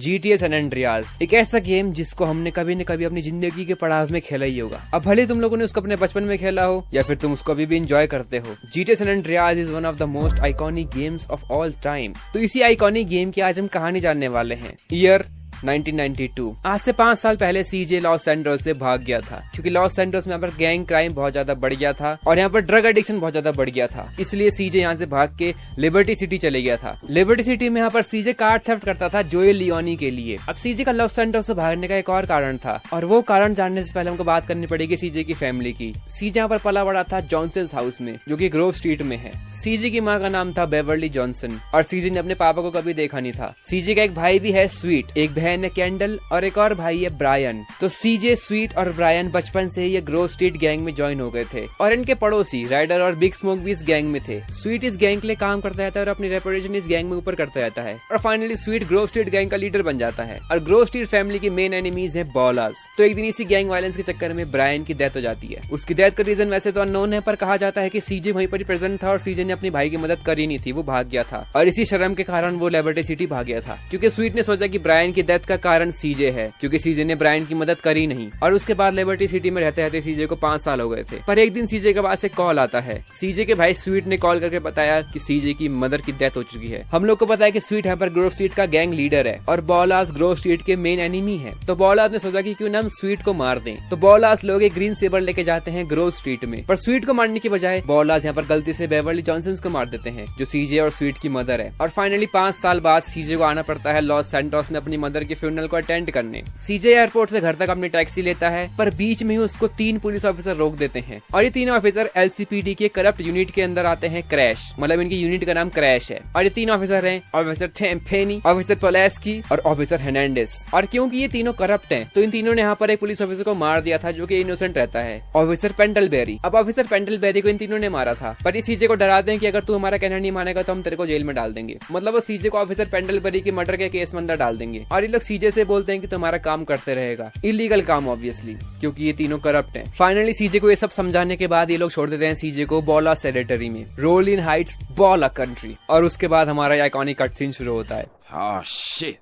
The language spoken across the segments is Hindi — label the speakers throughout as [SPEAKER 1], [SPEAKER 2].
[SPEAKER 1] GTA सैन एंड्रियास, एक ऐसा गेम जिसको हमने कभी न कभी अपनी जिंदगी के पड़ाव में खेला ही होगा। अब भले तुम लोगों ने उसको अपने बचपन में खेला हो या फिर तुम उसको अभी भी एंजॉय करते हो। GTA San Andreas is one of the most iconic games of all time. तो इसी आइकॉनिक गेम की आज हम कहानी जानने वाले हैं। ईयर 1992। आज से 5 साल पहले सीजे लॉस एंजल्स से भाग गया था, क्योंकि लॉस एंजल्स में यहाँ पर गैंग क्राइम बहुत ज्यादा बढ़ गया था और यहाँ पर ड्रग एडिक्शन बहुत ज्यादा बढ़ गया था। इसलिए सीजे यहाँ से भाग के लिबर्टी सिटी चले गया था। लिबर्टी सिटी में यहाँ पर सीजे कार थेफ्ट करता था जोएल लियोनी के लिए। अब सीजे का लॉस एंजल्स से भागने का एक और कारण था, और वो कारण जानने से पहले हमको बात करनी पड़ेगी सीजे की फैमिली की। सीजे यहाँ पर पला बड़ा था जॉनसन हाउस में, जो कि ग्रोव स्ट्रीट में है। सीजे की माँ का नाम था बेवर्ली जॉनसन, और सीजे ने अपने पापा को कभी देखा नहीं था। सीजे का एक भाई भी है स्वीट, एक बहन है कैंडल, और एक और भाई है ब्रायन। तो सीजे, स्वीट और ब्रायन बचपन से ही ये ग्रोव स्ट्रीट गैंग में ज्वाइन हो गए थे, और इनके पड़ोसी राइडर और बिग स्मोक भी इस गैंग में थे। स्वीट इस गैंग के लिए काम करता रहता है और अपनी रेपुटेशन इस गैंग में ऊपर करता रहता है, और finally sweet Grove street gang का लीडर बन जाता है। और ग्रोव स्ट्रीट फैमिली की मेन एनिमीज है बॉलास। तो एक दिन इसी गैंग वायलेंस के चक्कर में ब्रायन की डेथ हो जाती है। उसकी डेथ का रीजन वैसे तो अननोन है, पर कहा जाता है कि सीजे वहीं पर ही प्रेजेंट था और सीजे ने अपने भाई की मदद करी नहीं थी, वो भाग गया था, और इसी शर्म के कारण वो लिबर्टी सिटी भाग गया था, क्योंकि स्वीट ने सोचा कि ब्रायन की डेथ का कारण सीजे है, क्योंकि सीजे ने ब्रायन की मदद करी नहीं। और उसके बाद लिबर्टी सिटी में रहते रहते सीजे को 5 साल हो गए थे। पर एक दिन सीजे के पास से कॉल आता है। सीजे के भाई स्वीट ने कॉल करके बताया कि सीजे की मदर की डेथ हो चुकी है। हम लोग को पता है कि स्वीट यहाँ पर ग्रोव स्ट्रीट का गैंग लीडर है और बॉलास ग्रोव स्ट्रीट के मेन एनिमी है। तो बॉलास ने सोचा कि क्यों ना हम स्वीट को मार दें। तो बॉलास लोग एक ग्रीन सेबर लेके जाते हैं ग्रोव स्ट्रीट में, पर स्वीट को मारने की बजाय बॉलास यहाँ पर गलती से बेवर्ली जॉनसन को मार देते हैं, जो सीजे और स्वीट की मदर है। और फाइनली 5 साल बाद सीजे को आना पड़ता है लॉस सैंटोस में अपनी मदर के फ्यूनरल को अटेंड करने। सीजे एयरपोर्ट से घर तक अपनी टैक्सी लेता है, पर बीच में ही उसको 3 पुलिस ऑफिसर रोक देते हैं, और ये तीनों ऑफिसर एलसीपीडी के करप्ट यूनिट के अंदर आते हैं। क्रैश, मतलब इनकी यूनिट का नाम क्रैश है। और ये 3 ऑफिसर हैं, ऑफिसर टेम्पेनी, ऑफिसर पोलेस्की और ऑफिसर हेर्नांडेज। और क्योंकि ये तीनों करप्ट हैं, तो इन तीनों ने यहाँ पर एक पुलिस ऑफिसर को मार दिया था, जो कि इनोसेंट रहता है, ऑफिसर पेंडलबेरी। अब ऑफिसर पेंडलबेरी को इन तीनों ने मारा था, पर इस सीजे को डरा दें कि अगर तू हमारा कहना नहीं मानेगा तो हम तेरे को जेल में डाल देंगे। मतलब वो सीजे को ऑफिसर पेंडलबेरी के मर्डर के केस में अंदर डाल देंगे, और ये लोग सीजे से बोलते हैं कि तुम्हारा काम करते रहेगा, इलीगल काम ऑब्वियसली, क्योंकि ये तीनों करप्ट हैं। फाइनली सीजे को ये सब समझाने के बाद ये लोग छोड़ देते हैं सीजे को बॉला टेरिटरी में, रोलिन हाइट्स बॉला कंट्री। और उसके बाद हमारा आइकॉनिक कट सीन शुरू होता है।
[SPEAKER 2] Oh shit,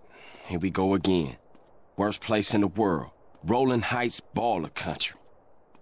[SPEAKER 2] here we go again. Worst place in the world, Rolling Heights Baller Country.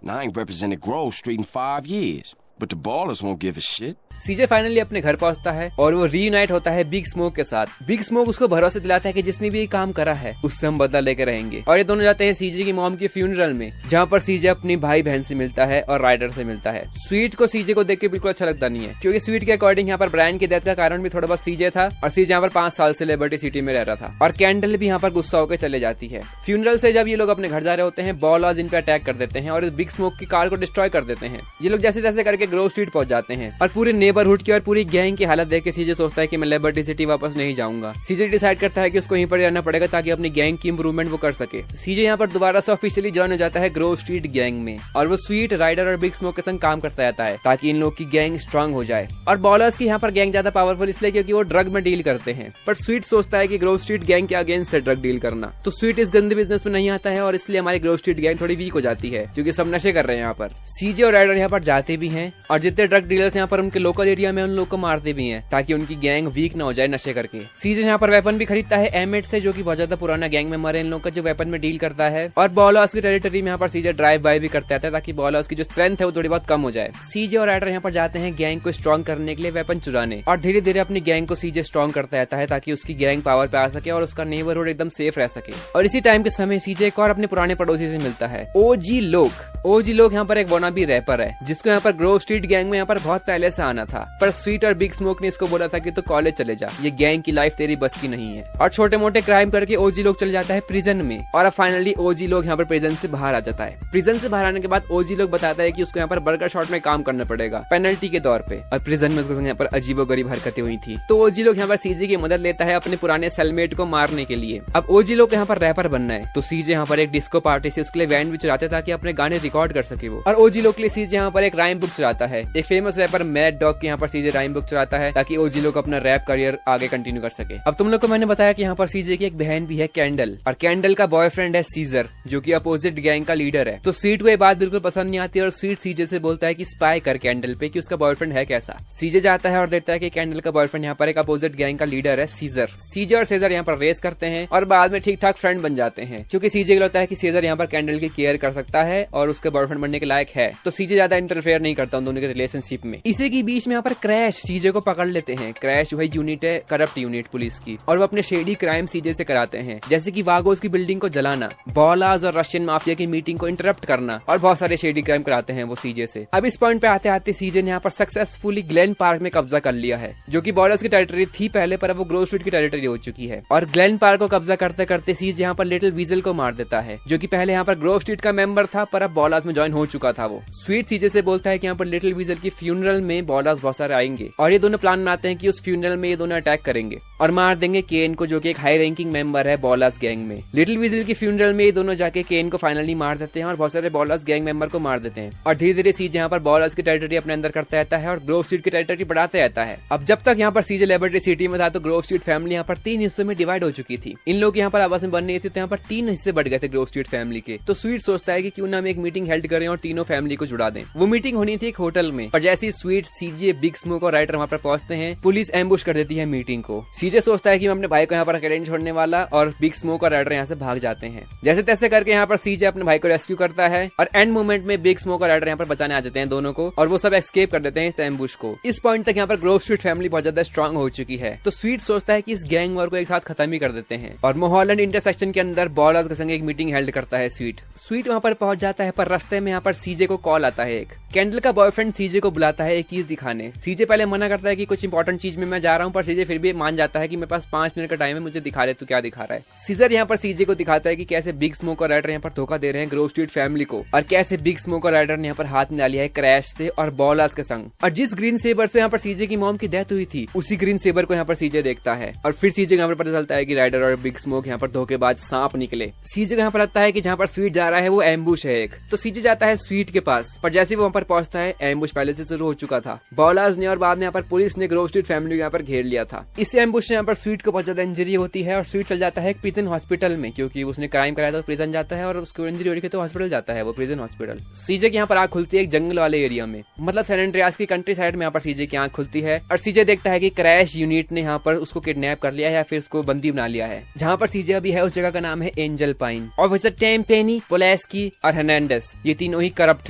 [SPEAKER 2] Now I ain't represented Grove Street in 5 years, but the ballers won't give a shit.
[SPEAKER 1] CJ finally अपने घर पहुंचता है और वो रीयूनाइट होता है बिग स्मोक के साथ। बिग स्मोक उसको भरोसा दिलाता है कि जिसने भी ये काम करा है उससे हम बदला लेकर रहेंगे। और ये दोनों जाते हैं सीजे की मॉम की फ्यूनरल में, जहाँ पर सीजे अपनी भाई बहन से मिलता है और राइडर से मिलता है। स्वीट को सीजे को देख के बिल्कुल अच्छा लगता नहीं है, क्योंकि स्वीट के अकॉर्डिंग यहाँ पर ब्रायन की डेथ का कारण भी थोड़ा बहुत सीजे था, और सीजे यहाँ पर 5 साल से लिबर्टी सिटी में रह रहा था। और कैंडल भी यहाँ पर गुस्सा होकर चले जाती है। फ्यूनरल से जब ये लोग अपने घर जा रहे होते हैं, बॉलास इन पे अटैक कर देते हैं और इस बिग स्मोक की कार को डिस्ट्रॉय कर देते हैं। ये लोग जैसे तैसे करके ग्रोव स्ट्रीट पहुंच जाते हैं, और पूरे नेबरहुड की और पूरी गैंग की हालत देख के सीजे सोचता है कि मैं लिबर्टी सिटी वापस नहीं जाऊंगा। सीजे डिसाइड करता है कि उसको यहीं पर रहना पड़ेगा ताकि अपनी गैंग की इंप्रूवमेंट वो कर सके। सीजे यहाँ पर दोबारा से ऑफिशियली ज्वाइन हो जाता है ग्रोव स्ट्रीट गैंग में, और वो स्वीट, राइडर और बिग स्मोक के संग काम करता रहता है ताकि इन लोग की गैंग स्ट्रांग हो जाए। और बॉलर्स की यहाँ पर गैंग ज्यादा पावरफुल इसलिए क्योंकि वो ड्रग में डील करते हैं, पर स्वीट सोचता है कि ग्रोव स्ट्रीट गैंग के अगेंस्ट है ड्रग डील करना, तो स्वीट इस गंदे बिजनेस में नहीं आता है, और इसलिए हमारी ग्रोव स्ट्रीट गैंग थोड़ी वीक हो जाती है, क्योंकि सब नशे कर रहे हैं यहाँ पर। सीजे और राइडर यहाँ पर जाते भी हैं, और जितने ड्रग डीलर्स यहाँ पर उनके लोकल एरिया में उन लोग को मारते भी हैं ताकि उनकी गैंग वीक ना हो जाए नशे करके। सीजे यहाँ पर वेपन भी खरीदता है एमेट से, जो कि बहुत ज्यादा पुराना गैंग मेंबर है इन लोग का, जो वेपन में डील करता है। और बॉलास की टेरिटरी में यहाँ पर सीजे ड्राइव बाय भी करता है ताकि बॉलास की जो स्ट्रेंथ है वो थोड़ी बहुत कम हो जाए। सीजे और राइडर यहाँ पर जाते हैं गैंग को स्ट्रॉन्ग करने के लिए वेपन चुराने, और धीरे धीरे अपनी गैंग को सीजे स्ट्रॉन्ग करता रहता है ताकि उसकी गैंग पावर पे आ सके और उसका नेबरहुड एकदम सेफ रह सके। और इसी टाइम के समय सीजे एक और अपने पुराने पड़ोसी से मिलता है, ओजी लोग यहाँ पर एक वोनाबी रैपर है, जिसको यहाँ पर ग्रोव स्ट्रीट गैंग में यहाँ पर बहुत पहले से आना था, पर स्वीट और बिग स्मोक ने इसको बोला था कि तो कॉलेज चले जा, ये गैंग की लाइफ तेरी बस की नहीं है। और छोटे मोटे क्राइम करके ओजी लोग चले जाता है प्रिजन में, और अब फाइनली ओजी लोग यहाँ पर प्रिजन से बाहर आ जाता है। प्रिजन से बाहर आने के बाद ओजी लोग बताता है कि उसको यहाँ पर बर्गर शॉट में काम करना पड़ेगा पेनल्टी के तौर पे, और प्रिजन में उसको यहाँ पर अजीबोगरीब हरकतें हुई थी। तो ओजी लोग यहाँ पर सीजे की मदद लेता है अपने पुराने सेलमेट को मारने के लिए। अब ओजी लोग यहाँ पर रैपर बनना है, तो सीजे यहाँ पर एक डिस्को पार्टी से उसके लिए वैन भी चुराते ताकि अपने गाने रिकॉर्ड कर सके वो। और ओजी लोग के लिए सीजे यहाँ पर एक राइम बुक चुराता जाता है। एक फेमस रैपर मैड डॉग के यहाँ पर सीजे राइम बुक चलाता है ताकि ओजी लोग अपना रैप करियर आगे कंटिन्यू कर सके। अब तुम लोग को मैंने बताया कि यहाँ पर सीजे की एक बहन भी है कैंडल, और कैंडल का बॉयफ्रेंड है सीजर जो कि अपोजिट गैंग का लीडर है। तो स्वीट को ये बात बिल्कुल पसंद नहीं आती और स्वीट सीजे से बोलता है कि स्पाई कर कैंडल पे कि उसका बॉयफ्रेंड है कैसा। सीजे जाता है और देखता है कि कैंडल का बॉयफ्रेंड यहाँ पर एक अपोजिट गैंग का लीडर है सीजर। सीजे और सीजर यहाँ पर रेस करते हैं और बाद में ठीक ठाक फ्रेंड बन जाते हैं, क्योंकि सीजे को लगता है कि सीजर यहाँ पर कैंडल की केयर कर सकता है और उसके बॉयफ्रेंड बनने के लायक है। तो सीजे ज्यादा इंटरफेयर नहीं करता उन दोनों के रिलेशनशिप में। इसी के बीच में यहाँ पर क्रैश सीजे को पकड़ लेते हैं। क्रैश वही यूनिट है करप्ट यूनिट पुलिस की, और वो अपने शेडी क्राइम सीजे से कराते हैं, जैसे कि वागोस की बिल्डिंग को जलाना, बॉलाज और रशियन माफिया की मीटिंग को इंटरप्ट करना, और बहुत सारे शेडी क्राइम कराते हैं वो सीजे से। अब इस पॉइंट पे आते आते सीजे ने यहाँ पर सक्सेसफुली ग्लेन पार्क में कब्जा कर लिया है, जो कि बॉलर्स की टेरिटरी थी पहले, पर अब वो ग्रोव स्ट्रीट की टेरिटरी हो चुकी है। और ग्लेन पार्क को कब्जा करते करते सीजे यहाँ पर लिटिल वीजल को मार देता है, जो कि पहले यहाँ पर ग्रोव स्ट्रीट का मेंबर था पर अब बॉलर्स में ज्वाइन हो चुका था। वो स्वीट सीजे से बोलता है कि यहाँ पर लिटिल वीजल की फ्यूनरल में बॉलर्स बहुत सारे आएंगे, और ये दोनों प्लान बनाते हैं कि उस फ्यूनरल में ये दोनों अटैक करेंगे और मार देंगे केन को, जो कि एक हाई रैंकिंग मेंबर है बॉलर्स गैंग में। लिटिल वीजल की फ्यूनरल में ये दोनों जाके केन को फाइनली मार देते हैं और बहुत सारे बॉलर्स गैंग मेंबर को मार देते हैं, और धीरे धीरे सीजे यहाँ पर बॉलर्स की टेरिटरी अपने अंदर करता रहता है और ग्रोव स्ट्रीट की टेरिटरी बढ़ाते रहता है। अब जब तक यहाँ पर सीजे लिबर्टी सिटी में था तो ग्रोव स्ट्रीट फैमिली यहाँ पर 3 हिस्सों में डिवाइड हो चुकी थी। इन लोग यहाँ पर आपस में बनने थी तो यहाँ पर 3 हिस्से बढ़ गए थे ग्रोव स्ट्रीट फैमिली के। तो स्वीट सोचता है कि क्यों ना हम एक मीटिंग हेल्ड करें और तीनों फैमिली को जुड़ा दें। वो मीटिंग होनी थी एक होटल में, और जैसे ही स्वीट सीजे बिग स्मोक और राइटर वहाँ पर पहुंचते हैं, पुलिस एम्बुश कर देती है मीटिंग को। सीजे सोचता है कि मैं अपने भाई को यहाँ पर अकेले नहीं छोड़ने वाला, और बिग स्मोक और राइटर यहाँ से भाग जाते हैं। जैसे तैसे करके यहाँ पर सीजे अपने भाई को रेस्क्यू करता है, और एंड मोमेंट में बिग स्मोक और राइटर यहाँ पर बचाने आ जाते हैं दोनों को, और वो सब एस्केप कर देते हैं इस एम्बुश को। इस पॉइंट तक यहाँ पर ग्रोव स्ट्रीट फैमिली बहुत ज्यादा स्ट्रांग हो चुकी है। तो स्वीट सोचता है कि इस गैंग वॉर को एक साथ खत्म ही कर देते हैं, और मोहॉलैंड इंटरसेक्शन के अंदर बॉलर्स के संग एक मीटिंग हेल्ड करता है स्वीट वहाँ पर पहुंच जाता है, पर रास्ते में यहाँ पर सीजे को कॉल आता है। एक कैंडल का बॉयफ्रेंड सीजे को बुलाता है एक चीज दिखाने। सीजे पहले मना करता है कि कुछ इंपॉर्टेंट चीज में मैं जा रहा हूँ, पर सीजे फिर भी मान जाता है कि मेरे पास 5 मिनट का टाइम है, मुझे दिखा रहे, तू क्या दिखा रहा है। सीजर यहाँ पर सीजे को दिखाता है कि कैसे बिग स्मोक और राइडर यहाँ पर धोखा दे रहे हैं ग्रोव स्ट्रीट फैमिली को, और कैसे बिग स्मोक और राइडर ने यहाँ पर हाथ मिला लिया है क्रैश से और बॉलर्स के संग। और जिस ग्रीन सेबर से यहाँ पर सीजे की मॉम की डेथ हुई थी, उसी ग्रीन सेबर को यहाँ पर सीजे देखता है, और फिर सीजे यहाँ पर पता चलता है कि राइडर और बिग स्मोक यहाँ पर धोखेबाज सांप निकले। सीजे को यहाँ पर लगता है कि जहाँ पर स्वीट जा रहा है वो एम्बुश है एक, तो सीजे जाता है स्वीट के पास, पर जैसे वो वहाँ पर पहुंचता है एम्बुश पहले से शुरू हो चुका था। बॉलर्स ने और बाद में यहाँ पर पुलिस ने ग्रोव स्ट्रीट फैमिली को यहाँ पर घेर लिया था। इस एम्बुश से यहाँ पर स्वीट को बहुत ज्यादा इंजरी होती है, और स्वीट चल जाता है एक प्रिजन हॉस्पिटल में, क्योंकि उसने क्राइम कराया था, प्रिजन जाता है, और उसको इंजरी हो रही है तो हॉस्पिटल जाता है, वो प्रिजन हॉस्पिटल। सीजे की यहाँ पर आंख खुलती है एक जंगल वाले एरिया में, मतलब सैन एंड्रियास की कंट्री साइड में यहाँ पर सीजे की आंख खुलती है, और सीजे देखता है कि क्रैश यूनिट ने यहाँ पर उसको किडनैप कर लिया है या फिर उसको बंदी बना लिया है। जहाँ पर सीजे अभी है उस जगह का नाम है एंजल पाइन। ऑफिसर टेम्पेनी, पोलेस्की और हर्नांडेस ये तीनों ही करप्ट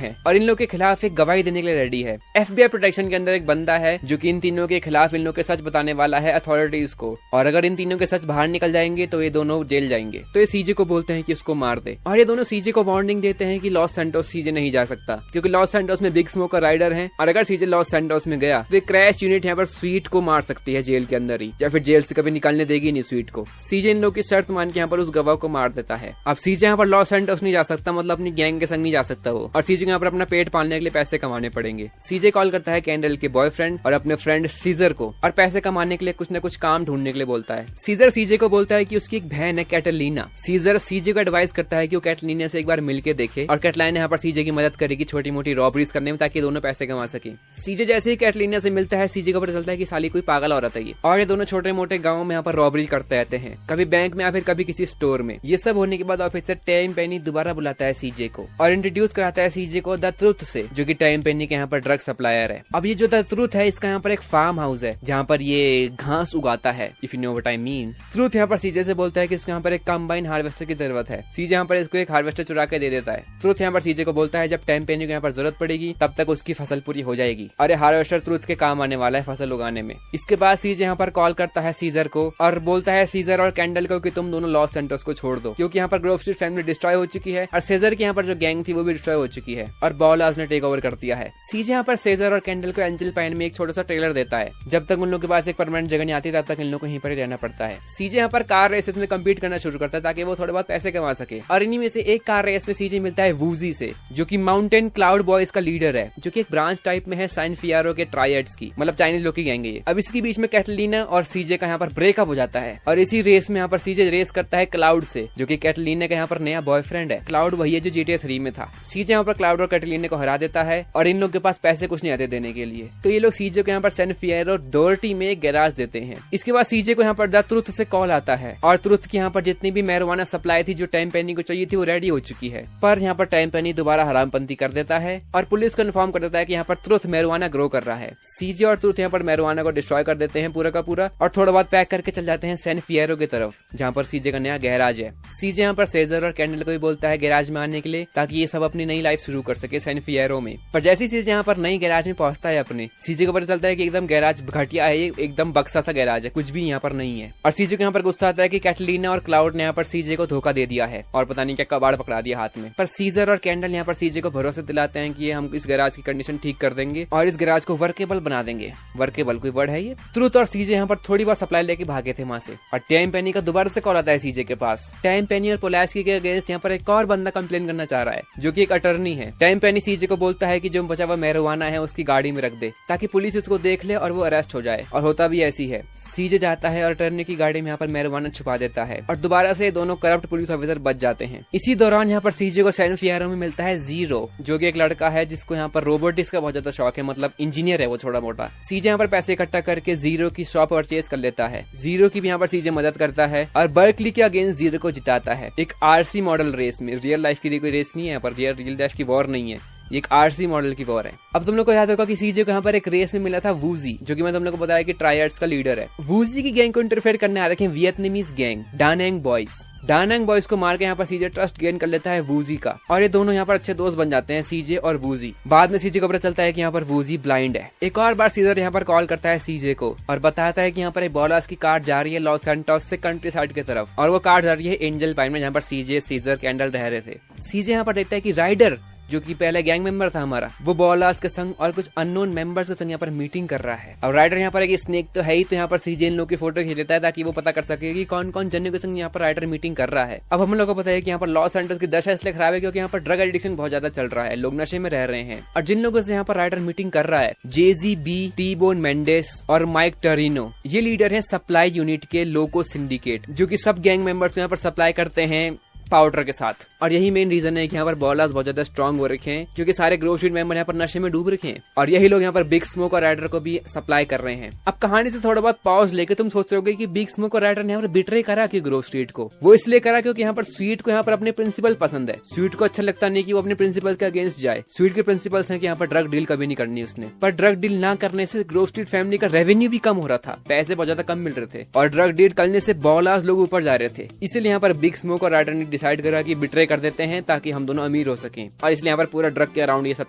[SPEAKER 1] हैं, और इन लोगों के खिलाफ एक गवाही देने के लिए रेडी है। FBI प्रोटेक्शन के अंदर एक बंदा है जो कि इन तीनों के खिलाफ इन लोगों के सच बताने वाला है अथॉरिटीज को, और अगर इन तीनों के सच बाहर निकल जाएंगे तो ये दोनों जेल जाएंगे। तो ये सीजे को बोलते हैं कि उसको मार दे, और ये दोनों सीजे को वार्निंग देते हैं कि लॉस सैंटोस सीजे नहीं जा सकता, क्योंकि लॉस सैंटोस में बिग स्मोक और राइडर हैं, और अगर सीजे लॉस सैंटोस में गया तो क्रैश यूनिट यहाँ पर स्वीट को मार सकती है जेल के अंदर ही, या फिर जेल से कभी निकलने देगी नहीं स्वीट को। सीजे इन लोग की शर्त मान के यहाँ पर उस गवाह को मार देता है। अब सीजे यहाँ पर लॉस सैंटोस नहीं जा सकता, मतलब अपनी गैंग के संग नहीं जा सकता वो, और सीजे को यहाँ पर अपना पेट पालने के लिए पैसे कमाने पड़ेंगे। सीजे कॉल करता है कैंडल के बॉयफ्रेंड और अपने फ्रेंड सीजर को, और पैसे कमाने के लिए कुछ न कुछ काम ढूंढने के लिए बोलता है। सीजर सीजे को बोलता है कि उसकी एक बहन है कैटलीना। सीजर सीजे को एडवाइस करता है कि वो कैटलीना से एक बार मिलके देखे, और कैटलीना यहाँ पर सीजे की मदद करेगी छोटी मोटी रॉबरीज करने में, ताकि दोनों पैसे कमा सके। सीजे जैसे ही कैटलीना से मिलता है, सीजे को पता चलता है कि साली कोई पागल औरत है ये, और ये दोनों छोटे मोटे गाँव में यहाँ पर रॉबरी करते रहते हैं, कभी बैंक में या फिर कभी किसी स्टोर में। ये सब होने के बाद ऑफिसर टेम्पेनी दोबारा बुलाता है सीजे को, और इंट्रोड्यूस कराता है सीजे को द ट्रुथ से, जो कि टेम्पेनी के यहाँ पर ड्रग सप्लायर है। अब ये जो द ट्रुथ है, इसका यहाँ पर एक फार्म हाउस है जहाँ पर ये घास उगाता है, if you know what I mean. Truth यहाँ पर सीजे से बोलता है कि इसको यहाँ पर एक कंबाइन हार्वेस्टर की जरूरत है। सीजे यहाँ पर इसको एक हार्वेस्टर चुरा के दे देता है। ट्रुथ यहाँ पर सीजे को बोलता है जब टेम्पेनी को यहाँ पर जरूरत पड़ेगी तब तक उसकी फसल पूरी हो जाएगी, और हार्वेस्टर ट्रुथ के काम आने वाला है फसल उगाने में। इसके बाद सीजे यहाँ पर कॉल करता है सीजर को, और बोलता है सीजर और कैंडल को कि तुम दोनों लॉस सैंटोस को छोड़ दो, क्योंकि यहाँ पर ग्रोव स्ट्रीट फैमिली डिस्ट्रॉय हो चुकी है, और सीजर की यहाँ पर जो गैंग थी वो भी डिस्ट्रॉय हो चुकी है, और बॉलर्स ने टेक ओवर कर दिया है। सीजे यहाँ पर सीजर और कैंडल को एंजल पाइन में एक छोटा सा ट्रेलर देता है। जब तक उन लोगों के पास एक परमानेंट जगह नहीं आती तब तक इन लोगों को यहीं पर ही रहना पड़ता है। सीजे यहाँ पर कार रेसेस में कम्पीट करना शुरू करता है ताकि वो थोड़े बहुत पैसे कमा सके, और इन्हीं में से एक कार रेस में सीजे मिलता है वूजी से, जो कि माउंटेन क्लाउड बॉयज का लीडर है, जो कि एक ब्रांच टाइप में है साइन फियारो के ट्रायड्स की, मतलब चाइनीज लोग की गैंग है ये। अब इसके बीच में कैटलीना और सीजे का यहाँ पर ब्रेकअप हो जाता है, और इसी रेस में यहाँ पर सीजे रेस करता है क्लाउड से, जो कि कैटलीना का यहाँ पर नया बॉयफ्रेंड है। क्लाउड वही है जो GTA 3 में था। सीजे यहाँ पर क्लाउड और कैटलीना को हरा देता है, और और इन लोग के पास पैसे कुछ नहीं आते देने के लिए। तो ये लोग सीजे को यहाँ पर सैन फियरो डोर्टी में एक गैराज देते हैं। इसके बाद सीजे को यहाँ पर द ट्रुथ से कॉल आता है और ट्रुथ की यहाँ पर जितनी भी मैरिजुआना सप्लाई थी जो टाइम पेनी को चाहिए थी वो रेडी हो चुकी है। पर यहाँ पर टाइम पेनी दोबारा हरामपंती कर देता है और पुलिस को इन्फॉर्म कर देता है कि यहाँ पर ट्रुथ मैरिजुआना ग्रो कर रहा है। सीजे और ट्रुथ यहाँ पर मैरिजुआना को डिस्ट्रॉय कर देते हैं पूरा का पूरा और थोड़ा बहुत पैक करके चल जाते हैं सैन फियरो की तरफ, जहाँ पर सीजे का नया गैराज है। सीजे यहाँ पर सेजर और कैंडल को भी बोलता है गैराज में आने के लिए ताकि ये सब अपनी नई लाइफ शुरू कर सके सैन फियरो में। पर जैसे ही सीजे यहाँ पर नई गैराज में पहुंचता है अपने, सीजे को पता चलता है कि एकदम गैराज घटिया है, एकदम बक्सा सा गैराज है, कुछ भी यहाँ पर नहीं है। और सीजे को यहाँ पर गुस्सा आता है कि कैटलीना और क्लाउड ने यहाँ पर सीजे को धोखा दे दिया है और पता नहीं क्या कबाड़ पकड़ा दिया हाथ में। पर सीजर और कैंडल यहाँ पर सीजे को भरोसा दिलाते हैं कि हम इस गैराज की कंडीशन ठीक कर देंगे और इस गैराज को वर्केबल बना देंगे। वर्केबल कोई वर्ड है ये? ट्रुथ और सीजे यहाँ पर थोड़ी बार सप्लाई लेके भागे थे वहां से और टाइम पेनी का दोबारा से कॉल आता है सीजे के पास। टाइम पेनी और पोलास्की के अगेंस्ट यहाँ पर एक और बंदा कंप्लेन करना चाह रहा है जो कि एक अटर्नी है। टाइम पेनी सीजे को बोलता है कि जो बचा हुआ मैरिजुआना है उसकी गाड़ी में रख दे ताकि पुलिस उसको देख ले और वो अरेस्ट हो जाए, और होता भी ऐसी है। सीजे जाता है और अटर्नी की गाड़ी में यहाँ पर मैरिजुआना छुपा देता है और दोबारा से दोनों करप्ट पुलिस ऑफिसर बच जाते हैं। इसी दौरान यहाँ पर सीजे को सैन फियरो में मिलता है जीरो, जो कि एक लड़का है जिसको यहाँ पर रोबोटिक्स का बहुत ज्यादा शौक है, मतलब इंजीनियर है वो छोटा मोटा। सीजे यहाँ पर पैसे इकट्ठा करके जीरो की शॉप परचेज कर लेता है। जीरो की भी यहाँ पर सीजे मदद करता है और बर्कली के अगेंस्ट जीरो को जिताता है एक आरसी मॉडल रेस में। रियल लाइफ की कोई रेस नहीं है यहाँ पर, रियल लाइफ की वॉर नहीं है, एक आरसी मॉडल की वॉर है। अब तुम लोग को याद होगा कि सीजे को यहाँ पर एक रेस में मिला था वूजी, जो कि मैं तुम लोग को बताया कि ट्रायड्स का लीडर है। वूजी की गैंग को इंटरफेयर करने आ रखे हैं वियतनामीज गैंग डानैंग बॉयज। डानैंग बॉयज को मार के यहाँ पर सीजे ट्रस्ट गेन कर लेता है वूजी का और ये दोनों यहाँ पर अच्छे दोस्त बन जाते हैं, सीजे और वूजी। बाद में सीजे को पता चलता है कि यहाँ पर वूजी ब्लाइंड है। एक और बार सीजर यहाँ पर कॉल करता है सीजे को और बताता है कि यहाँ पर एक बॉलास की कार जा रही है लॉस सैंटोस से कंट्री साइड की तरफ और वो कार जा रही है एंजल पाइन में, जहाँ पर सीजे, सीजर, कैंडल रह रहे थे। सीजे यहाँ पर देखता है कि राइडर जो कि पहले गैंग मेंबर था हमारा, वो बॉलास के संग और कुछ अननोन मेंबर्स के संग यहाँ पर मीटिंग कर रहा है। और राइडर यहाँ पर एक स्नेक तो है ही, तो यहाँ पर सीजे इन लोग की फोटो खींच लेता है ताकि वो पता कर सके कि कौन कौन जन के संग यहाँ पर राइडर मीटिंग कर रहा है। अब हम लोग को पता है कि यहाँ पर लॉस एंटोस की दशा इसलिए खराब है क्योंकि यहाँ पर ड्रग एडिक्शन बहुत ज्यादा चल रहा है, लोग नशे में रह रहे हैं। और जिन लोगों से यहाँ पर राइडर मीटिंग कर रहा है, जेजी बी, टी बोन मेंडेस और माइक टरिनो, ये लीडर है सप्लाई यूनिट के लोको सिंडिकेट, जो की सब गैंग मेंबर्स को यहाँ पर सप्लाई करते हैं पाउडर के साथ। और यही मेन रीजन है कि यहाँ पर बॉलास बहुत ज्यादा स्ट्रांग हो रखे हैं क्योंकि सारे ग्रो स्ट्रीट मेंबर यहाँ पर नशे में डूब रखे हैं और यही लोग यहाँ पर बिग स्मोक और राइडर को भी सप्लाई कर रहे हैं। अब कहानी से थोड़ा बहुत पॉज लेके तुम सोच रहे होगे कि बिग स्मोक और राइडर ने यहाँ पर बिट्रे करा कि ग्रो स्ट्रीट को, वो इसलिए करा क्योंकि यहाँ पर स्वीट को यहाँ पर अपने प्रिंसिपल पसंद है। स्वीट को अच्छा लगता नहीं कि वो अपने प्रिंसिपल के अगेंस्ट जाए। स्वीट के प्रिंसिपल्स हैं कि यहाँ पर ड्रग डील कभी नहीं करनी उसने, पर ड्रग डील ना करने से ग्रो स्ट्रीट फैमिली का रेवेन्यू भी कम हो रहा था, पैसे बहुत ज्यादा कम मिल रहे थे और ड्रग डील करने से बॉलास लोग ऊपर जा रहे थे। इसीलिए यहाँ पर बिग स्मोक और राइडर ने डिसाइड करा कि बिट्रे कर देते हैं ताकि हम दोनों अमीर हो सकें और इसलिए यहाँ पर पूरा ड्रग के अराउंड ये सब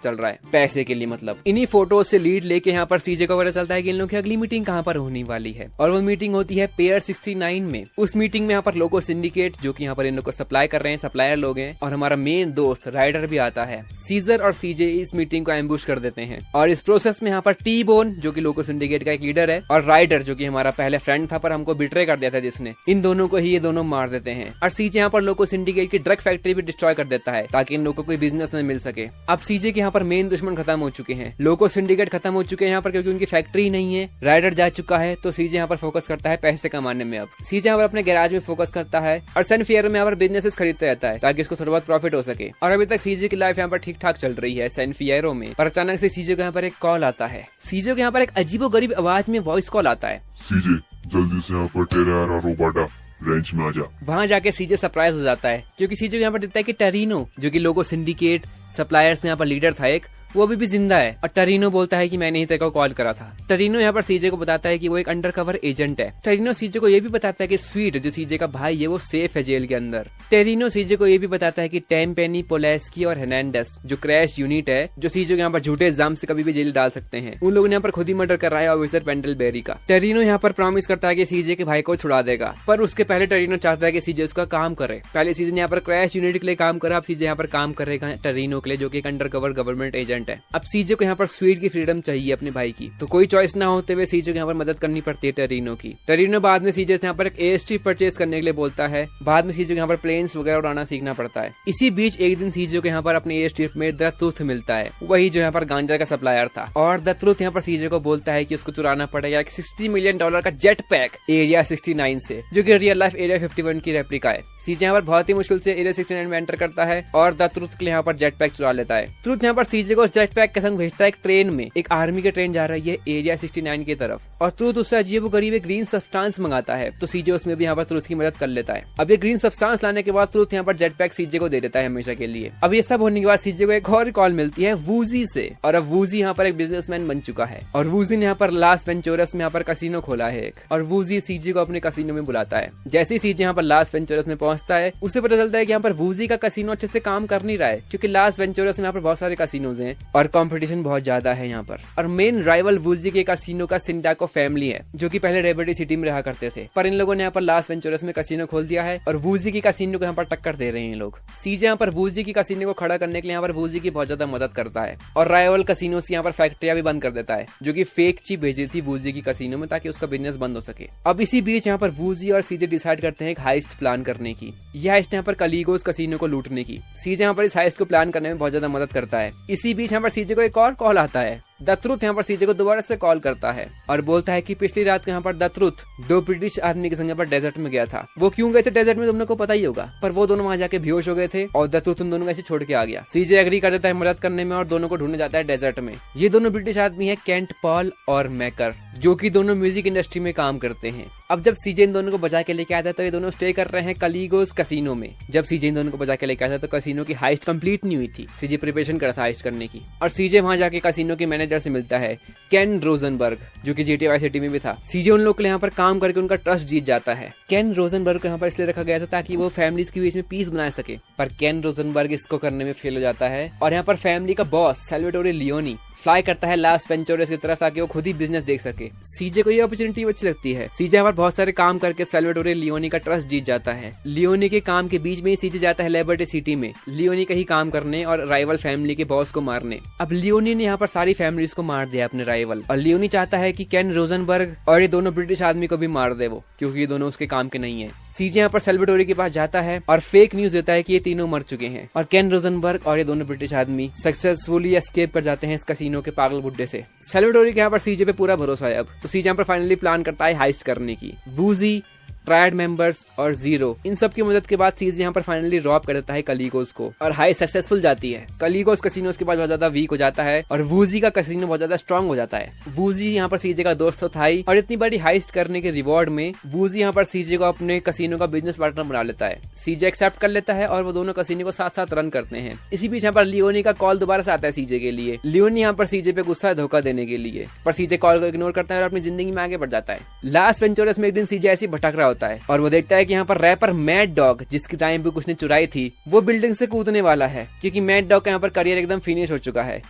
[SPEAKER 1] चल रहा है पैसे के लिए। मतलब इन्हीं फोटो से लीड लेके यहाँ पर सीजे को पता चलता है कि इन लोगों की अगली मीटिंग कहाँ पर होने वाली है और वो मीटिंग होती है पेयर 69 में। उस मीटिंग में यहाँ पर लोगो सिंडिकेट जो कि यहाँ पर इन लोग को सप्लाई कर रहे हैं, सप्लायर लोग हैं, और हमारा मेन दोस्त राइडर भी आता है। सीजर और सीजे इस मीटिंग को एम्बुश कर देते हैं और इस प्रोसेस में यहाँ पर टी बोन जो कि लोको सिंडिकेट का एक लीडर है और राइडर जो कि हमारा पहले फ्रेंड था पर हमको बिट्रे कर दिया था जिसने, इन दोनों को ही ये दोनों मार देते हैं। और सीजे यहाँ पर लोको सिंडिकेट की ड्रग फैक्ट्री भी डिस्ट्रॉय कर देता है ताकि इन लोगों को कोई बिजनेस न मिल सके। अब सीजे के यहाँ पर मेन दुश्मन खत्म हो चुके हैं, लोको सिंडिकेट खत्म हो चुके हैं यहाँ पर क्योंकि उनकी फैक्ट्री नहीं है, राइडर जा चुका है, तो सीजे यहाँ पर फोकस करता है पैसे कमाने में। अब सीजे यहाँ पर अपने गैराज में फोकस करता है और सैन फियरो में यहाँ पर बिजनेसेस खरीदता रहता है ताकि इसको थोड़ा बहुत प्रॉफिट हो सके। और अभी तक सीजे की लाइफ यहाँ पर ठीक ठाक चल रही है सैन फियरो में। पर अचानक से सीजे को यहाँ पर एक कॉल आता है। सीजे को यहाँ पर एक अजीबो गरीब आवाज में वॉइस कॉल आता है,
[SPEAKER 3] सीजे जल्दी से यहाँ पर टेरारा रोबाटा रेंज में आ जा।
[SPEAKER 1] वहाँ जाके सीजे सरप्राइज हो जाता है क्योंकि सीजे को यहाँ पर दिखता है कि टरिनो जो कि लोगो सिंडिकेट सप्लायर्स यहाँ पर लीडर था एक, वो अभी भी जिंदा है। और टरिनो बोलता है कि मैंने ही तेरे को कॉल करा था। टरिनो यहाँ पर सीजे को बताता है कि वो एक अंडरकवर एजेंट है। टरिनो सीजे को ये भी बताता है कि स्वीट जो सीजे का भाई है वो सेफ है जेल के अंदर। टरिनो सीजे को ये भी बताता है कि टेम पेनी, पोलेस्की और हेर्नांडेस जो क्रैश यूनिट है जो सीजे को यहाँ पर झूठे इल्जाम से कभी भी जेल डाल सकते हैं, उन लोगों ने यहाँ पर खुद ही मर्डर कर रहा है ऑफिसर पेंडलबेरी का। टरिनो यहाँ पर प्रॉमिस करता है कि सीजे के भाई को छुड़ा देगा, पर उसके पहले टरिनो चाहता है कि सीजे उसका काम करे। पहले सीजे ने यहाँ पर क्रैश यूनिट के लिए काम करा, अब सीजे यहाँ पर काम करेगा टरिनो के लिए जो कि एक अंडरकवर गवर्नमेंट एजेंट है। अब सीजे को यहाँ पर स्वीट की फ्रीडम चाहिए अपने भाई की, तो कोई चॉइस ना होते हुए सीजे को यहाँ पर मदद करनी पड़ती है टरिनो की। टरिनो बाद में सीजे से यहाँ पर एक एयर स्ट्रिप परचेज करने के लिए बोलता है। बाद में सीजे को यहाँ पर प्लेन्स वगैरह उड़ाना सीखना पड़ता है। इसी बीच एक दिन सीजे को यहाँ पर अपने एयर स्ट्रिप में द ट्रुथ मिलता है, वही जो यहाँ पर गांजा का सप्लायर था। और द ट्रुथ यहाँ पर सीजे को बोलता है कि उसको चुराना पड़ेगा $60 मिलियन का जेट पैक एरिया 69 से, जो कि रियल लाइफ एरिया 51 की रेप्लिका है। सीजे यहाँ पर बहुत ही मुश्किल से एरिया 69 में एंटर करता है और द ट्रुथ के लिए यहाँ पर जेट पैक चुरा लेता है। ट्रुथ यहाँ पर सीजे को जेट पैक के संग भेजता है एक ट्रेन में, एक आर्मी की ट्रेन जा रही है एरिया 69 की तरफ, और ट्रूथ उससे अजीब गरीब एक ग्रीन सब्सटेंस मंगाता है। तो सीजे उसमें भी यहाँ पर ट्रूथ की मदद कर लेता है। अब ये ग्रीन सब्सटेंस लाने के बाद ट्रूथ यहाँ पर जेट पैक सीजे को दे देता है हमेशा के लिए। अब ये सब होने के बाद सीजे को एक और कॉल मिलती है वूजी से, और अब वूजी यहाँ पर एक बिजनेसमैन बन चुका है, और वूजी ने यहाँ पर लास वेंचुरस में यहाँ पर कसिनो खोला है एक, और वूजी सीजे को अपने कसिनो में बुलाता है। जैसे ही सीजे यहाँ पर लास वेंचुरस में पहुंचता है, उसे पता चलता है कि यहाँ पर वूजी का कसिनो अच्छे से काम कर नहीं रहा है, क्योंकि लास वेंचुरस में यहाँ पर बहुत सारे कसिनोज हैं और कंपटीशन बहुत ज्यादा है यहाँ पर। और मेन राइवल वूजी के कसिनो का सिंडाको फैमिली है, जो कि पहले लिबर्टी सिटी में रहा करते थे, पर इन लोगों ने यहाँ पर लास वेंचुरस में कसिनो खोल दिया है और वूजी की कसिनो को यहाँ पर टक्कर दे रहे हैं लोग। सीजे यहाँ पर वूजी की कसिनो को खड़ा करने के लिए यहाँ पर वूजी की बहुत ज्यादा मदद करता है, और राइवल कसिनोज की यहाँ पर फैक्ट्रियां भी बंद कर देता है, जो कि फेक चीप भेजी थी वूजी की कसिनो में ताकि उसका बिजनेस बंद हो सके। अब इसी बीच यहाँ पर वूजी और सीजे डिसाइड करते हैं एक हाइस्ट प्लान करने की। यह हाइस्ट यहाँ पर कलीगोस कसिनो को लूटने की। सीजे यहाँ पर इस हाइस्ट को प्लान करने में बहुत ज्यादा मदद करता है। इसी बीच यहाँ पर सीजे को एक और कॉल आता है। द ट्रूथ यहाँ पर सीजे को दोबारा से कॉल करता है और बोलता है कि पिछली रात को यहाँ पर द ट्रूथ 2 ब्रिटिश आदमी के संग यहाँ पर डेजर्ट में गया था। वो क्यों गए थे डेजर्ट में तुम लोग को पता ही होगा, पर वो दोनों वहां जाके बेहोश हो गए थे और द ट्रूथ उन दोनों को ऐसे छोड़ के आ गया। सीजे एग्री कर देता है मदद करने में और दोनों को ढूंढने जाता है डेजर्ट में। ये दोनों ब्रिटिश आदमी है केंट पॉल और मैकर, जो की दोनों म्यूजिक इंडस्ट्री में काम करते हैं। अब जब सीजे इन दोनों को बचा के लेके आता है तो ये दोनों स्टे कर रहे हैं कलीगोस कसिनो में। जब सीजे इन दोनों को बचा के लेके आता है तो कसिनो की हाइस्ट कंप्लीट नहीं हुई थी। सीजे प्रिपरेशन कर रहा था हाइस्ट करने की, और सीजे वहां जाके कसिनो के मैनेजर से मिलता है केन रोजनबर्ग, जो कि GTA वाई सिटी में भी था। सीजे उन लोग के लिए यहाँ पर काम करके उनका ट्रस्ट जीत जाता है। केन रोजनबर्ग को यहाँ पर इसलिए रखा गया था ताकि वो फैमिलीज के बीच में पीस बना सके, पर केन रोजनबर्ग इसको करने में फेल हो जाता है, और यहाँ पर फैमिली का बॉस सैल्वाडोर लियोनी फ्लाई करता है लास वेंचुरस की तरफ ताकि वो खुद ही बिजनेस देख सके। सीजे को ये अपॉर्चुनिटी अच्छी लगती है। सीजे यहाँ पर बहुत सारे काम करके सैल्वाडोर लियोनी का ट्रस्ट जीत जाता है। लियोनी के काम के बीच में ही सीजे जाता है लिबर्टी सिटी में लियोनी का ही काम करने और राइवल फैमिली के बॉस को मारने। अब लियोनी ने यहाँ पर सारी फैमिलीज को मार दिया अपने राइवल, और लियोनी चाहता है कि केन रोजनबर्ग और ये दोनों ब्रिटिश आदमी को भी मार दे वो, क्योंकि ये दोनों उसके काम के नहीं है। सीजे यहाँ पर सैल्वाडोर के पास जाता है और फेक न्यूज देता है कि ये तीनों मर चुके हैं, और केन रोजनबर्ग और ये दोनों ब्रिटिश आदमी सक्सेसफुली एस्केप कर जाते हैं इस कसिनो के पागल बुड्ढे से। सैल्वाडोर के यहाँ पर सीजे पे पूरा भरोसा है अब, तो सीजे यहाँ पर फाइनली प्लान करता है हाइस्ट करने की। वूजी, ट्रायड मेंबर्स और जीरो, इन सब की मदद के बाद सीजे यहाँ पर फाइनली रॉब कर देता है कलीगोस को, और हाई सक्सेसफुल जाती है। कलीगोस कसिनो के बाद बहुत ज्यादा वीक हो जाता है और वूजी का कसिनो बहुत ज्यादा स्ट्रांग हो जाता है। वूजी यहाँ पर सीजे का दोस्त तो था ही, और इतनी बड़ी हाइस्ट करने के रिवॉर्ड में वूजी यहाँ पर सीजे को अपने कसिनो का बिजनेस पार्टनर बना लेता है। सीजे एक्सेप्ट कर लेता है और वो दोनों कसिनो को साथ साथ रन करते हैं। इसी बीच यहाँ पर लियोनी का कॉल दोबारा से आता है सीजे के लिए। लियोनी यहाँ पर सीजे पे गुस्सा धोखा देने के लिए, पर सीजे कॉल को इग्नोर करता है और अपनी जिंदगी में आगे बढ़ जाता है। लास वेंचुरस में एक दिन सीजे ऐसे भटक रहा होता है और वो देखता है कि यहाँ पर रैपर मैड डॉग, जिसकी टाइम बुक उसने चुराई थी, वो बिल्डिंग से कूदने वाला है, क्योंकि मैड डॉग का यहाँ पर करियर एकदम फिनिश हो चुका है।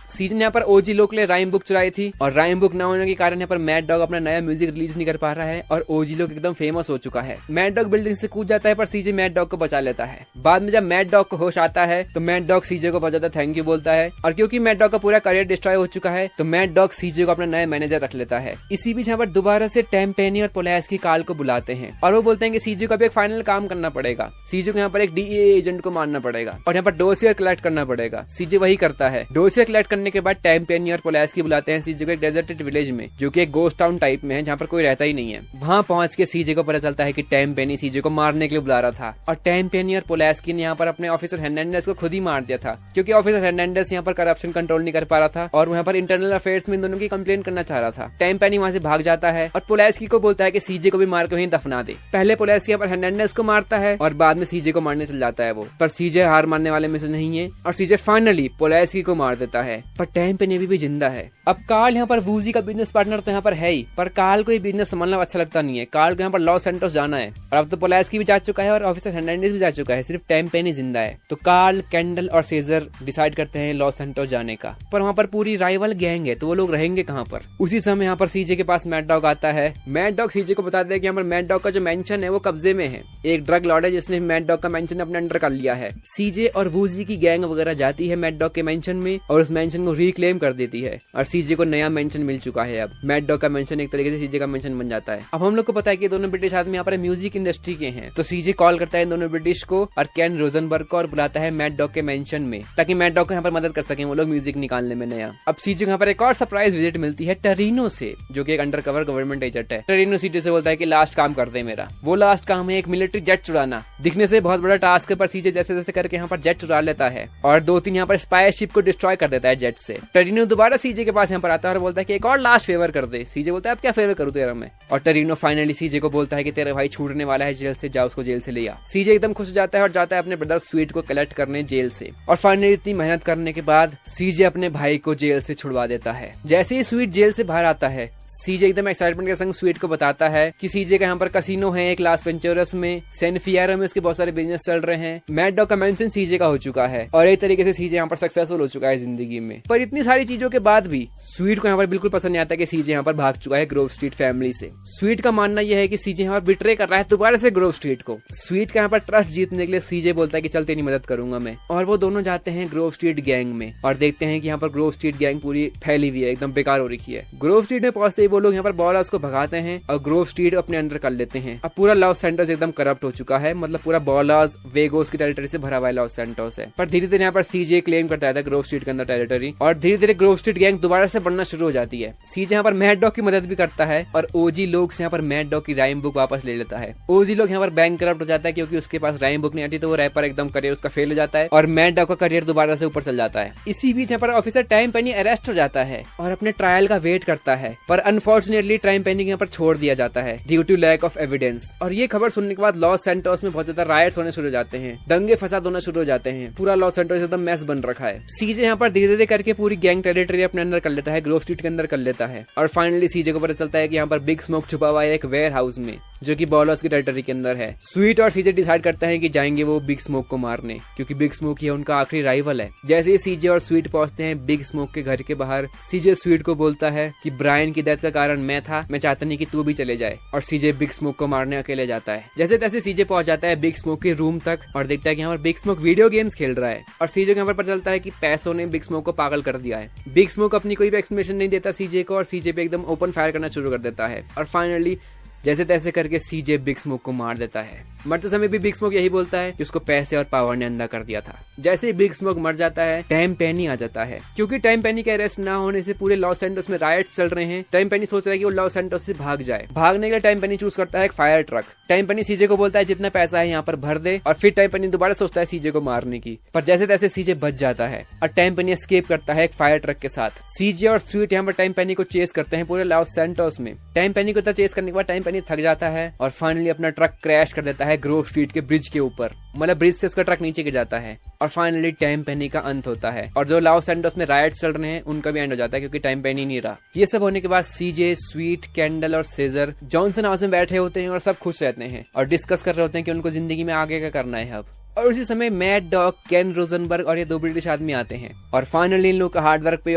[SPEAKER 1] सीजन ने यहाँ पर ओजी लोग के लिए राइम बुक चुराई थी, और राइम बुक न होने के कारण यहाँ पर मैड डॉग अपना नया म्यूजिक रिलीज नहीं कर पा रहा है, और ओजी लोग एकदम फेमस हो चुका है। मैड डॉग बिल्डिंग से कूद जाता है, पर सीजे मैड डॉग को बचा लेता है। बाद में जब मैड डॉग को होश आता है तो मैड डॉग सीजे को बहुत ज्यादा थैंक यू बोलता है, और क्योंकि मैड डॉग का पूरा करियर डिस्ट्रॉय हो चुका है तो मैड डॉग सीजे को अपना नया मैनेजर रख लेता है। इसी बीच यहाँ पर दोबारा से टेम पेनी और पोलास्की काल को बुलाते हैं, और वो बोलते हैं कि सीजे को अभी एक फाइनल काम करना पड़ेगा। सीजे को यहाँ पर एक DEA एजेंट को मारना पड़ेगा और यहाँ पर डोसियर कलेक्ट करना पड़ेगा। सीजे वही करता है। डोसियर कलेक्ट करने के बाद टेम पेनी और पोलास्की बुलाते हैं सीजे को एक डेजर्टेड विलेज में, जो कि एक गोस्ट टाउन टाइप में है, जहाँ पर कोई रहता ही नहीं है। वहाँ पहुंच के सीजे को पता चलता है कि टेम पेनी सीजे को मारने के लिए बुला रहा था, और टेम पेनी और पोलास्की ने यहाँ पर अपने ऑफिसर हेर्नांडेज को खुद ही मार दिया था, क्योंकि ऑफिसर हेर्नांडेज यहाँ पर करप्शन कंट्रोल नहीं कर पा रहा था और वहाँ पर इंटरनल अफेयर्स में इन दोनों की कंप्लेंट करना चाह रहा था। टेम पेनी वहाँ से भाग जाता है और पोलास्की को बोलता है कि सीजे को भी मार के वहीं दफना दे। पहले पोलास्की यहाँ पर हेर्नांडेज को मारता है और बाद में सीजे को मारने चल जाता है वो, पर सीजे हार मानने वाले में से नहीं है और सीजे फाइनली पोलास्की को मार देता है, पर टेम पेनी अभी भी जिंदा है। अब कार्ल यहाँ पर वूजी का बिजनेस पार्टनर तो यहाँ पर है ही, पर कार्ल को ये बिजनेस संभालना अच्छा लगता नहीं है। कार्ल को यहाँ पर लॉस सैंटोस जाना है, और अब तो पोलास्की भी जा चुका है और ऑफिसर हेर्नांडेज भी जा चुका है, सिर्फ टेम पेनी जिंदा है। तो कार्ल, कैंडल और सेजर डिसाइड करते हैं लॉस सैंटोस जाने का, पर वहाँ पर पूरी राइवल गैंग है, तो वो लोग रहेंगे कहाँ पर। उसी समय यहाँ पर सीजे के पास मैड डॉग आता है। मैड डॉग सीजे को बताते हैं कि यहाँ पर मैड डॉग का जो मेंशन है वो कब्जे में है। एक ड्रग लॉर्ड है जिसने मैड डॉग का मेंशन अपने अंडर कर लिया है। सीजे और वूजी की गैंग वगैरह जाती है मैड डॉग के मेंशन में और उस मेंशन को रिक्लेम कर देती है, और सीजे को नया मेंशन मिल चुका है। अब मैड डॉग का मेंशन एक तरीके से सीजे का मेंशन बन जाता है। अब हम लोग को पता है कि दोनों ब्रिटिश आदमी यहाँ पर म्यूजिक इंडस्ट्री के हैं, तो सीजे कॉल करता है इन दोनों ब्रिटिश को और केन रोजनबर्ग को और बुलाता है मैड डॉग के मेंशन में, ताकि मैड डॉग को यहाँ पर मदद कर सके वो लोग म्यूजिक निकालने में नया। अब सीजे को यहाँ पर एक और सरप्राइज विजिट मिलती है टरीनो से, जो कि एक अंडरकवर गवर्नमेंट एजेंट है। टरीनो सीजे से बोलता है कि लास्ट काम कर दे मेरा, तरह। वो लास्ट काम है एक मिलिट्री जेट चुराना। दिखने से बहुत बड़ा टास्क है, पर सीजे जैसे जैसे करके यहाँ पर जेट चुरा लेता है और 2-3 यहाँ पर स्पाई शिप को डिस्ट्रॉय कर देता है जेट से। टरीनो दोबारा सीजे के पास यहाँ पर आता है और बोलता है कि एक और लास्ट फेवर कर दे। सीजे बोलता है अब क्या फेवर करूँ तेरा मैं। और टरीनो फाइनली सीजे को बोलता है कि तेरा भाई छूटने वाला है जेल से, जा उसको जेल से ले आ। सीजे एकदम खुश हो जाता है और जाता है अपने ब्रदर स्वीट को कलेक्ट करने जेल से। और फाइनली इतनी मेहनत करने के बाद सीजे अपने भाई को जेल से छुड़वा देता है। जैसे ही स्वीट जेल से बाहर आता है, सीजे एकदम एक्साइटमेंट के संग स्वीट को बताता है कि सीजे का यहाँ पर कसिनो है एक लास वेंचरस में, सैन फियरो में उसके बहुत सारे बिजनेस चल रहे हैं। मैड डॉग का मेंशन सीजे का हो चुका है और एक तरीके से सीजे यहाँ पर सक्सेसफुल हो चुका है जिंदगी में। पर इतनी सारी चीजों के बाद भी स्वीट को यहाँ पर बिल्कुल पसंद नहीं आता कि सीजे यहाँ पर भाग चुका है ग्रोव स्ट्रीट फैमिली से। स्वीट का मानना यह है कि सीजे यहाँ पर बिट्रे कर रहा है दोबारा से ग्रोव स्ट्रीट को। स्वीट का यहाँ पर ट्रस्ट जीतने के लिए सीजे बोलता है कि चल तेरी मदद करूंगा मैं, और वो दोनों जाते हैं ग्रोव स्ट्रीट गैंग में और देखते हैं कि यहाँ पर ग्रोव स्ट्रीट गैंग पूरी फैली हुई है, एकदम बेकार हो रखी है। ग्रोव स्ट्रीट में पहुंचते ही वो लोग यहाँ पर बॉल को भगाते हैं और ग्रोव स्ट्रीट अपने अंदर कर लेते हैं। अब पूरा लॉस सैंटोस एकदम करप्ट हो चुका है, मतलब पूरा बॉलास वेगोस की टेरिटरी से भरा हुआ है लॉस सैंटोस है। पर धीरे धीरे यहाँ पर सीजे क्लेम करता है ग्रोव स्ट्रीट के अंदर टेरिटरी और धीरे धीरे ग्रोव स्ट्रीट गैंग दोबारा से बढ़ना शुरू हो जाती है। सीजे यहाँ पर मैड डॉग की मदद भी करता है और ओजी लोग से यहाँ पर मैड डॉग की राइम बुक वापस ले लेता है। ओजी लोग यहाँ पर बैंक करप्ट हो जाता है क्योंकि उसके पास राइम बुक नहीं आती, तो वो रैपर एकदम करियर उसका फेल हो जाता है और मैड डॉग का करियर दोबारा से ऊपर चल जाता है। इसी बीच यहाँ पर ऑफिसर टाइम पेनी अरेस्ट हो जाता है और अपने ट्रायल का वेट करता है, पर अनफॉर्चुनेटली टाइम पेनी यहाँ पर छोड़ दिया जाता है due to lack of evidence. और ये खबर सुनने के बाद लॉस सैंटोस में बहुत ज्यादा रायट्स होने शुरू हो जाते हैं, दंगे फसाद होना शुरू हो जाते हैं, पूरा लॉस सैंटोस एकदम मैस बन रखा है। सीजे यहाँ पर धीरे धीरे करके पूरी गैंग टेरिटरी अपने अंदर कर लेता है, ग्रोव स्ट्रीट के अंदर कर लेता है और फाइनली सीजे को पता चलता है कि यहाँ पर बिग स्मोक छुपा हुआ है एक वेयर हाउस में जो कि बॉलर्स की टेरिटरी के अंदर है। स्वीट और सीजे डिसाइड करते हैं कि जाएंगे वो बिग स्मोक को मारने, क्योंकि बिग स्मोक ही उनका आखिरी राइवल है। जैसे ही सीजे और स्वीट पहुंचते हैं बिग स्मोक के घर के बाहर, सीजे स्वीट को बोलता है कि ब्रायन की डेथ का कारण मैं था, मैं चाहता नहीं कि तू भी चले जाए, और सीजे बिग स्मोक को मारने अकेले जाता है। जैसे तैसे सीजे पहुंच जाता है बिग स्मोक के रूम तक और देखता है कि यहाँ पर बिग स्मोक वीडियो गेम्स खेल रहा है और सीजे को यहाँ पर पता चलता है कि पैसों ने बिग स्मोक को पागल कर दिया है। बिग स्मोक अपनी कोई भी एक्सप्लेनेशन नहीं देता सीजे को और सीजे पे एकदम ओपन फायर करना शुरू कर देता है और फाइनली जैसे तैसे करके सीजे बिग स्मोक को मार देता है। मरते समय भी बिग स्मोक यही बोलता है कि उसको पैसे और पावर ने अंधा कर दिया था। जैसे ही बिग स्मोक मर जाता है, टाइम पेनी आ जाता है। क्योंकि टाइम पेनी के अरेस्ट ना होने से पूरे लॉस सैंटोस में राइट्स चल रहे हैं, टाइम पेनी सोच रहा है कि वो लॉस सैंटोस से भाग जाए। भागने के लिए टाइम पेनी चूज करता है एक फायर ट्रक। टाइम पेनी सीजे को बोलता है जितना पैसा है यहाँ पर भर दे, और फिर टाइम पेनी दोबारा सोचता है सीजे को मारने की, पर जैसे तैसे सीजे बच जाता है और टाइम पेनी एस्केप करता है एक फायर ट्रक के साथ। सीजे और स्वीट यहाँ पर टाइम पेनी को चेस करते हैं पूरे लॉस सैंटोस में। टाइम पेनी को चेस करने के बाद टाइम पेनी थक जाता है और फाइनली अपना ट्रक क्रैश कर देता है ग्रोव स्ट्रीट के ब्रिज के ऊपर, मतलब ब्रिज से उसका ट्रक नीचे गिर जाता है और फाइनली टाइम पेनी का अंत होता है। और जो लॉस सैंटोस में राइट्स चल रहे हैं उनका भी एंड हो जाता है क्योंकि टाइम पेनी नहीं रहा। ये सब होने के बाद सीजे, स्वीट, कैंडल और सेजर जॉनसन हाउस में बैठे होते हैं और सब खुश रहते हैं और डिस्कस कर रहे होते हैं कि उनको जिंदगी में आगे क्या करना है अब। और उसी समय मैड डॉग, केन रोजनबर्ग और ये दो ब्रिटिश आदमी आते हैं और फाइनली इन लोग का हार्डवर्क पे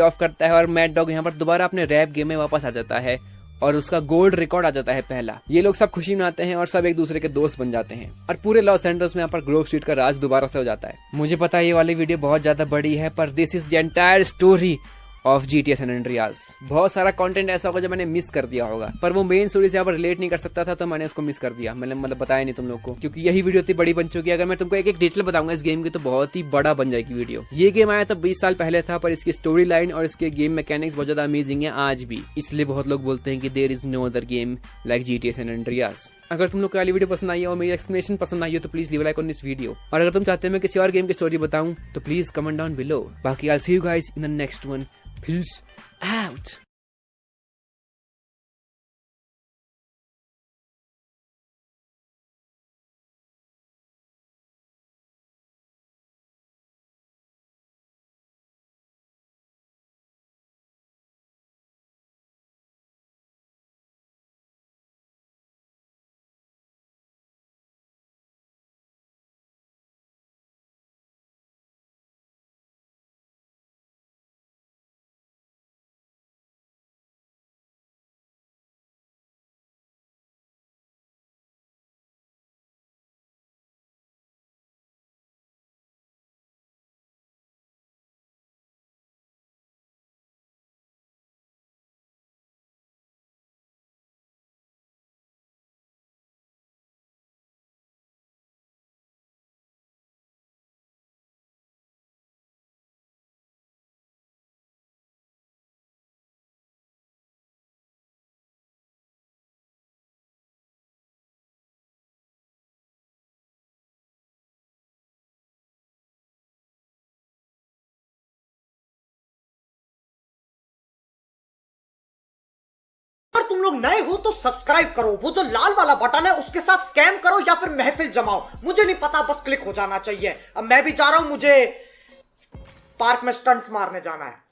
[SPEAKER 1] ऑफ करता है और मैड डॉग यहाँ पर दोबारा अपने रैप गेम में वापस आ जाता है और उसका गोल्ड रिकॉर्ड आ जाता है पहला। ये लोग सब खुशी मनाते हैं और सब एक दूसरे के दोस्त बन जाते हैं और पूरे लॉस सैंटोस में यहाँ पर ग्रोव स्ट्रीट का राज दोबारा से हो जाता है। मुझे पता है ये वाली वीडियो बहुत ज्यादा बड़ी है, पर this is the entire story of GTA San Andreas. बहुत सारा कंटेंट ऐसा होगा जो मैंने मिस कर दिया होगा, पर वो मेन स्टोरी से यहाँ पर रिलेट नहीं कर सकता था तो मैंने उसको मिस कर दिया। मैंने मतलब बताया नहीं तुम लोग को, क्योंकि यही वीडियो इतनी बड़ी बन चुकी है। अगर मैं तुमको एक एक डिटेल बताऊंगा इस गेम की तो बहुत ही बड़ा बन जाएगी वीडियो। ये गेम आया तो 20 साल पहले था, पर इसकी स्टोरी लाइन और इसके गेम मैकेनिक्स बहुत ज्यादा अमेजिंग है आज भी, इसलिए बहुत लोग बोलते हैं कि there is no other game like GTA San Andreas. अगर तुम लोग को वाली वीडियो पसंद आई है और मेरी एक्सप्लेनेशन पसंद आई हो तो please leave like on this video, और अगर तुम चाहते हो मैं किसी और गेम की स्टोरी बताऊं तो प्लीज कमेंट डाउन बिलो। बाकी I will see you guys in the next one. Peace out.
[SPEAKER 4] लोग नए हो तो सब्सक्राइब करो, वो जो लाल वाला बटन है उसके साथ स्कैम करो या फिर महफिल जमाओ, मुझे नहीं पता, बस क्लिक हो जाना चाहिए। अब मैं भी जा रहा हूं, मुझे पार्क में स्टंट्स मारने जाना है।